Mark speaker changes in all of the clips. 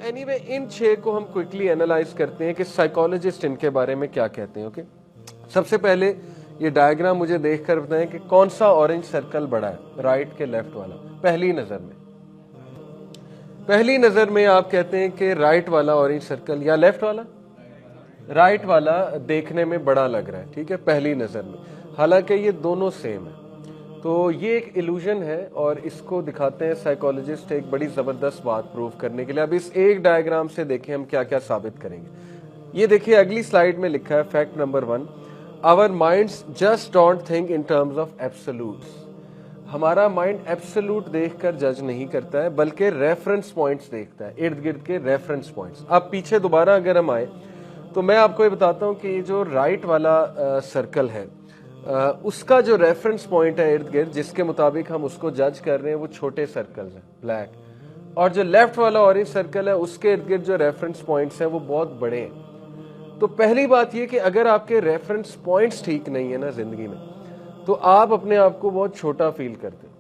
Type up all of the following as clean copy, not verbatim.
Speaker 1: Anyway इन 6 को हम quickly analyse करते हैं कि साइकोलॉजिस्ट इनके बारे में क्या कहते हैं। ओके, सबसे पहले ये डायग्राम मुझे देखकर बताएं कि कौन सा ऑरेंज सर्कल बड़ा है, राइट के लेफ्ट वाला। पहली नजर में आप कहते हैं कि राइट वाला ऑरेंज सर्कल या लेफ्ट वाला, राइट वाला देखने में बड़ा लग रहा है, ठीक है, पहली नजर में। हालांकि ये दोनों सेम है, तो ये एक इल्यूजन है और इसको दिखाते हैं साइकोलॉजिस्ट एक बड़ी जबरदस्त बात प्रूव करने के लिए। अब इस एक डायग्राम से देखें हम क्या क्या साबित करेंगे। ये देखिए अगली स्लाइड में लिखा है fact number 1, our minds just don't think in terms of absolutes. हमारा माइंड एब्सोल्यूट देखकर जज नहीं करता है बल्कि रेफरेंस पॉइंट्स देखता है, इर्द गिर्द के रेफरेंस पॉइंट्स। अब पीछे दोबारा अगर हम आए तो मैं आपको ये बताता हूँ कि जो राइट वाला सर्कल है उसका जो रेफरेंस पॉइंट है इर्द गिर्द, जिसके मुताबिक हम उसको जज कर रहे हैं, वो छोटे सर्कल्स हैं ब्लैक, और जो लेफ्ट वाला ऑरेंज सर्कल है उसके इर्द गिर्द जो रेफरेंस पॉइंट्स हैं वो बहुत बड़े हैं। तो पहली बात ये कि अगर आपके रेफरेंस पॉइंट्स ठीक नहीं है ना जिंदगी में, तो आप अपने आप को बहुत छोटा फील करते हो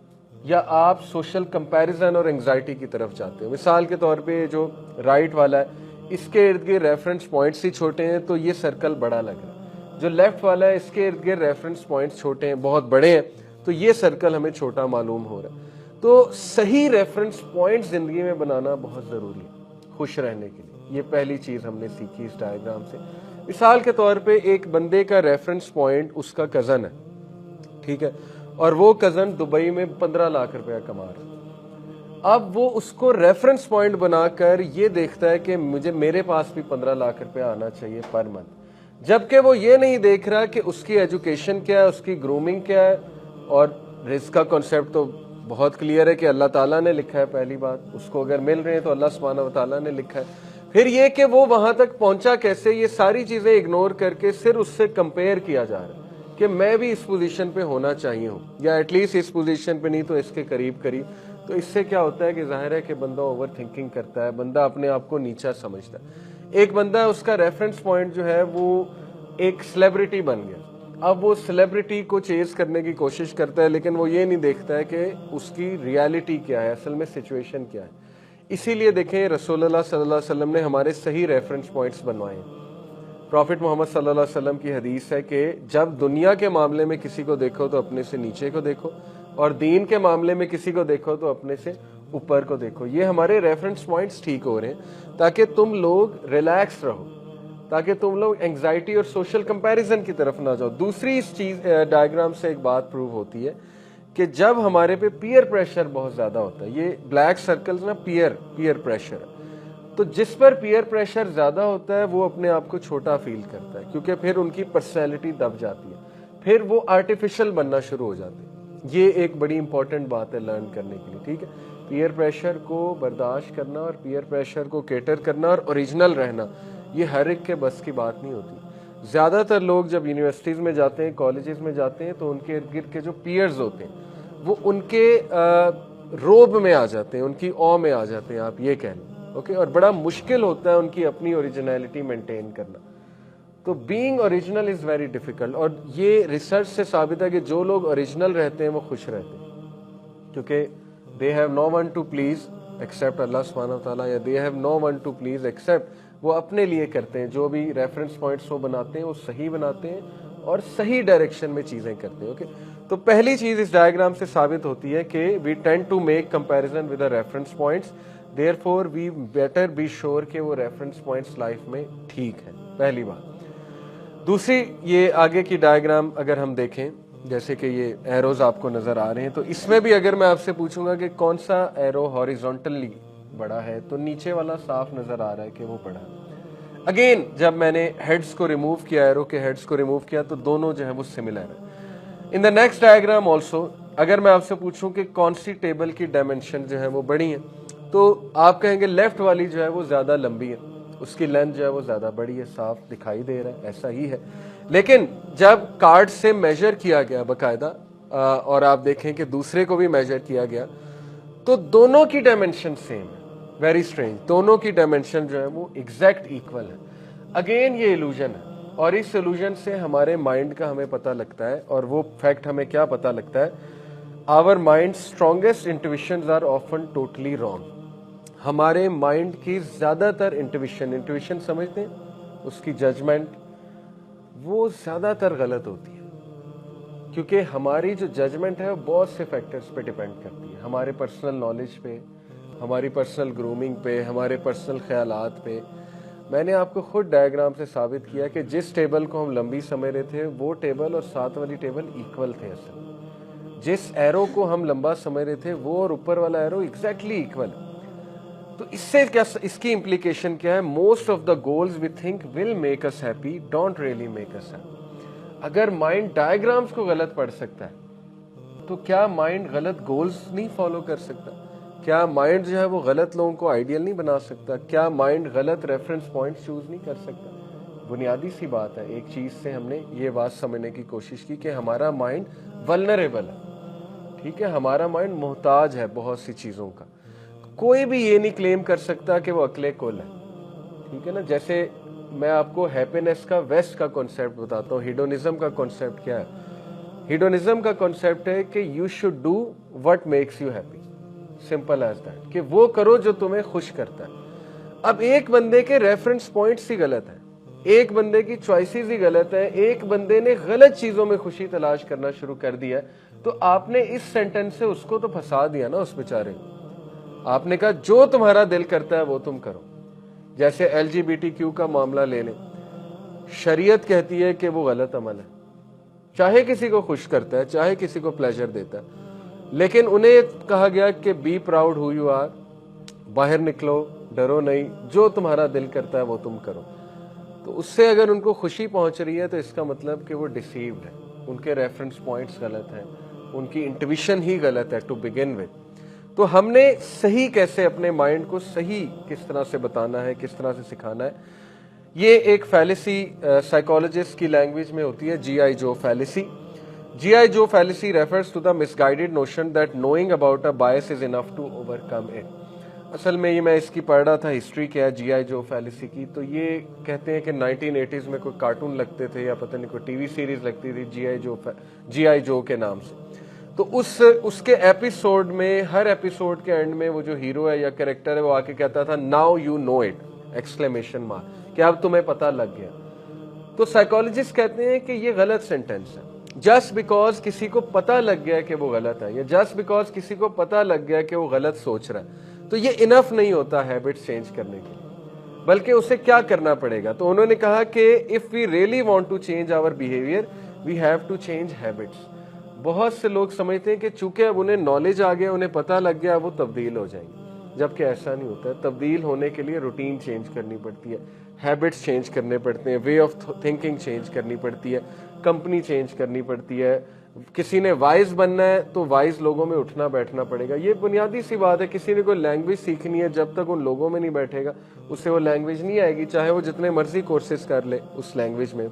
Speaker 1: या आप सोशल कंपैरिजन और एंग्जाइटी की तरफ जाते हो। मिसाल के तौर पे जो राइट वाला है इसके इर्द गिर्द रेफरेंस पॉइंट्स ही छोटे हैं तो ये सर्कल बड़ा लग रहा है, जो लेफ्ट वाला है इसके इर्द गिर्द रेफरेंस पॉइंट्स छोटे हैं, बहुत बड़े हैं, तो ये सर्कल हमें छोटा मालूम हो रहा है। तो सही रेफरेंस पॉइंट्स जिंदगी में बनाना बहुत जरूरी है खुश रहने के लिए। ये पहली चीज हमने सीखी इस डायग्राम से। मिसाल के तौर पे एक बंदे का रेफरेंस पॉइंट उसका कजन है, ठीक है, और वो कजन दुबई में 15 लाख रुपया कमा रहा है। अब वो उसको रेफरेंस पॉइंट बनाकर ये देखता है कि मेरे पास भी 15 लाख रुपया आना चाहिए पर मंथ, जबकि वो ये नहीं देख रहा कि उसकी एजुकेशन क्या है, उसकी ग्रूमिंग क्या है। और रिस्क का कॉन्सेप्ट तो बहुत क्लियर है कि अल्लाह ताला ने लिखा है, पहली बात, उसको अगर मिल रहे हैं तो अल्लाह सुब्हानहू व तआला ने लिखा है। फिर ये कि वो वहां तक पहुंचा कैसे, ये सारी चीजें इग्नोर करके सिर्फ उससे कंपेयर किया जा रहा है कि मैं भी इस पोजीशन पे होना चाहिए हूँ, या एटलीस्ट इस पोजीशन पे नहीं तो इसके करीब करीब। तो इससे क्या होता है कि जाहिर है कि बंदा ओवर थिंकिंग करता है, बंदा अपने आप को नीचा समझता है। एक बंदा उसका रेफरेंस पॉइंट जो है वो एक सेलिब्रिटी बन गया, अब वो सेलिब्रिटी को चेज करने की कोशिश करता है, लेकिन वो ये नहीं देखता है कि उसकी रियलिटी क्या है, असल में सिचुएशन क्या है। इसीलिए देखें रसूलुल्लाह सल्लल्लाहु अलैहि वसल्लम ने हमारे सही रेफरेंस पॉइंट्स बनवाए हैं। प्रॉफिट मोहम्मद सल्लल्लाहु अलैहि वसल्लम की हदीस है कि जब दुनिया के मामले में किसी को देखो तो अपने से नीचे को देखो, और दीन के मामले में किसी को देखो तो अपने से ऊपर को देखो। ये हमारे रेफरेंस पॉइंट्स ठीक हो रहे हैं ताकि तुम लोग रिलैक्स रहो, ताकि तुम लोग एंग्जाइटी और सोशल कंपैरिजन की तरफ ना जाओ। दूसरी इस चीज डायग्राम से एक बात प्रूव होती है कि जब हमारे पे पीयर प्रेशर बहुत ज्यादा होता है, ये ब्लैक सर्कल्स ना पीयर प्रेशर है, तो जिस पर पीयर प्रेशर ज्यादा होता है वो अपने आप को छोटा फील करता है, क्योंकि फिर उनकी पर्सनैलिटी दब जाती है, फिर वो आर्टिफिशियल बनना शुरू हो जाते हैं। ये एक बड़ी इंपॉर्टेंट बात है लर्न करने के लिए, ठीक है। पीयर प्रेशर को बर्दाश्त करना और पीयर प्रेशर को केटर करना और ओरिजिनल रहना, ये हर एक के बस की बात नहीं होती। ज्यादातर लोग जब यूनिवर्सिटीज में जाते हैं, कॉलेजेस में जाते हैं, तो उनके इर्द गिर्द के जो पीयर्स होते हैं वो उनके रोब में आ जाते हैं, उनकी ऑ में आ जाते हैं, आप ये कह लें, ओके। और बड़ा मुश्किल होता है उनकी अपनी ओरिजिनलिटी मेंटेन करना। तो being original is very difficult, और ये रिसर्च से साबित है कि जो लोग ओरिजिनल रहते हैं वो खुश रहते हैं, क्योंकि they have no one to please except Allah सुब्हानहू व तआला, या they have no one to please except, वो अपने लिए करते हैं, जो भी रेफरेंस पॉइंट्स वो बनाते हैं वो सही बनाते हैं और सही डायरेक्शन में चीजें करते हैं, ओके। तो पहली चीज इस डायग्राम से साबित होती है कि we tend to make comparison with the reference points, therefore we better be sure कि वो रेफरेंस पॉइंट्स लाइफ में ठीक है, पहली बात। दूसरी, ये आगे की डायग्राम अगर हम देखें, जैसे कि ये एरोज आपको नजर आ रहे हैं, तो इसमें भी अगर मैं आपसे पूछूंगा कि कौन सा एरो हॉरिजॉन्टली बड़ा है, तो नीचे वाला साफ नजर आ रहा है कि वो बड़ा है। अगेन जब मैंने हेड्स को रिमूव किया, एरो के हेड्स को रिमूव किया, तो दोनों जो है वो सिमिलर है। In the next diagram also अगर मैं आपसे पूछूं कि कौन सी टेबल की डायमेंशन जो है वो बड़ी है, तो आप कहेंगे लेफ्ट वाली जो है वो ज्यादा लंबी है, उसकी लेंथ जो है वो ज्यादा बड़ी है, साफ दिखाई दे रहा है, ऐसा ही है। लेकिन जब कार्ड से मेजर किया गया बकायदा, और आप देखें कि दूसरे को भी मेजर किया गया, तो दोनों की डायमेंशन सेम है। वेरी स्ट्रेंज, दोनों की डायमेंशन जो है वो एग्जैक्ट इक्वल है। अगेन ये इल्यूजन है, और इस इल्यूजन से हमारे माइंड का हमें पता लगता है, और वो फैक्ट हमें क्या पता लगता है, our mind strongest intuitions are often totally wrong. ہمارے مائنڈ کی زیادہ تر انٹویشن سمجھتے ہیں، اس کی ججمنٹ، وہ زیادہ تر غلط ہوتی ہے، کیونکہ ہماری جو ججمنٹ ہے وہ بہت سے فیکٹرز پہ ڈیپینڈ کرتی ہے، ہمارے پرسنل نالج پہ، ہماری پرسنل گرومنگ پہ، ہمارے پرسنل خیالات پہ۔ میں نے آپ کو خود ڈائیگرام سے ثابت کیا کہ جس ٹیبل کو ہم لمبی سمجھ رہے تھے وہ ٹیبل اور ساتھ والی ٹیبل ایکول تھے اصل میں۔ جس ایرو کو ہم لمبا سمجھ رہے تھے وہ اور اوپر والا ایرو ایگزیکٹلی ایکول ہے۔ تو اس سے کیا، اس کی امپلیکیشن کیا ہے؟ Most of the goals we think will make us happy don't really make us happy. اگر مائنڈ ڈائیگرامز کو غلط پڑھ سکتا ہے تو کیا مائنڈ غلط گولز نہیں فالو کر سکتا؟ کیا مائنڈ جو ہے وہ غلط لوگوں کو آئیڈیل نہیں بنا سکتا؟ کیا مائنڈ غلط ریفرنس پوائنٹس چوز نہیں کر سکتا؟ بنیادی سی بات ہے، ایک چیز سے ہم نے یہ بات سمجھنے کی کوشش کی کہ ہمارا مائنڈ ولنریبل ہے، ٹھیک ہے، ہمارا مائنڈ محتاج ہے بہت سی چیزوں کا۔ کوئی بھی یہ نہیں کلیم کر سکتا کہ وہ عقل کل ہے، ٹھیک ہے نا۔ جیسے میں آپ کو ہیپینس کا ویسٹ کا کانسیپٹ بتاتا ہوں، ہیڈونزم کا کانسیپٹ کیا ہے؟ ہیڈونزم کا کانسیپٹ ہے کہ you should do what makes you happy, simple as that, کہ وہ کرو جو تمہیں خوش کرتا ہے۔ اب ایک بندے کے ریفرنس پوائنٹس ہی غلط ہیں، ایک بندے کی چوائسیز ہی غلط ہیں، ایک بندے نے غلط چیزوں میں خوشی تلاش کرنا شروع کر دیا، تو آپ نے اس سینٹنس سے اس کو تو پھنسا دیا نا، اس بیچارے کو۔ آپ نے کہا جو تمہارا دل کرتا ہے وہ تم کرو۔ جیسے LGBTQ کا معاملہ لے لیں، شریعت کہتی ہے کہ وہ غلط عمل ہے، چاہے کسی کو خوش کرتا ہے، چاہے کسی کو پلیجر دیتا ہے، لیکن انہیں کہا گیا کہ be proud who you are, باہر نکلو، ڈرو نہیں، جو تمہارا دل کرتا ہے وہ تم کرو۔ تو اس سے اگر ان کو خوشی پہنچ رہی ہے تو اس کا مطلب کہ وہ ڈیسیوڈ ہے، ان کے ریفرنس پوائنٹس غلط ہیں، ان کی انٹویشن ہی غلط ہے ٹو بگن وتھ۔ تو ہم نے صحیح کیسے اپنے مائنڈ کو صحیح کس طرح سے بتانا ہے، کس طرح سے سکھانا ہے، یہ ایک فیلیسی سائیکالوجسٹ کی لینگویج میں ہوتی ہے، G.I. Joe fallacy. G.I. Joe fallacy refers to the misguided notion that knowing about a bias is enough to overcome it. اصل میں یہ میں اس کی پڑھ رہا تھا ہسٹری کیا ہے G.I. Joe fallacy کی، تو یہ کہتے ہیں کہ 1980s میں کوئی کارٹون لگتے تھے یا پتہ نہیں کوئی ٹی وی سیریز لگتی تھی G.I. Joe کے نام سے۔ تو اس کے ایپیسوڈ میں، ہر ایپیسوڈ کے اینڈ میں وہ جو ہیرو ہے یا کریکٹر ہے وہ آ کے کہتا تھا now you know it exclamation mark, کہ اب تمہیں پتہ لگ گیا۔ تو سائیکالوجسٹ کہتے ہیں کہ یہ غلط سینٹینس ہے۔ جسٹ بیکاز کسی کو پتہ لگ گیا کہ وہ غلط ہے، یا جسٹ بیکاز کسی کو پتہ لگ گیا کہ وہ غلط سوچ رہا ہے، تو یہ انف نہیں ہوتا ہیبٹس چینج کرنے کے لیے، بلکہ اسے کیا کرنا پڑے گا۔ تو انہوں نے کہا کہ if we really want to change our behaviour we have to change habits. بہت سے لوگ سمجھتے ہیں کہ چونکہ اب انہیں نالج آ گیا، انہیں پتہ لگ گیا، وہ تبدیل ہو جائیں گے، جبکہ ایسا نہیں ہوتا ہے۔ تبدیل ہونے کے لیے روٹین چینج کرنی پڑتی ہے، ہیبٹس چینج کرنے پڑتے ہیں، وے آف تھنکنگ چینج کرنی پڑتی ہے، کمپنی چینج کرنی پڑتی ہے۔ کسی نے وائز بننا ہے تو وائز لوگوں میں اٹھنا بیٹھنا پڑے گا، یہ بنیادی سی بات ہے۔ کسی نے کوئی لینگویج سیکھنی ہے، جب تک ان لوگوں میں نہیں بیٹھے گا اسے وہ لینگویج نہیں آئے گی، چاہے وہ جتنے مرضی کورسز کر لے اس لینگویج میں۔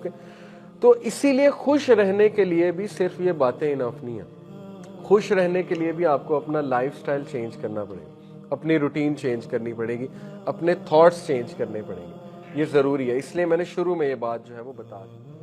Speaker 1: تو اسی لیے خوش رہنے کے لیے بھی صرف یہ باتیں انف نہیں ہیں، خوش رہنے کے لیے بھی آپ کو اپنا لائف سٹائل چینج کرنا پڑے گا، اپنی روٹین چینج کرنی پڑے گی، اپنے تھاٹس چینج کرنے پڑیں گے، یہ ضروری ہے۔ اس لیے میں نے شروع میں یہ بات جو ہے وہ بتا دی۔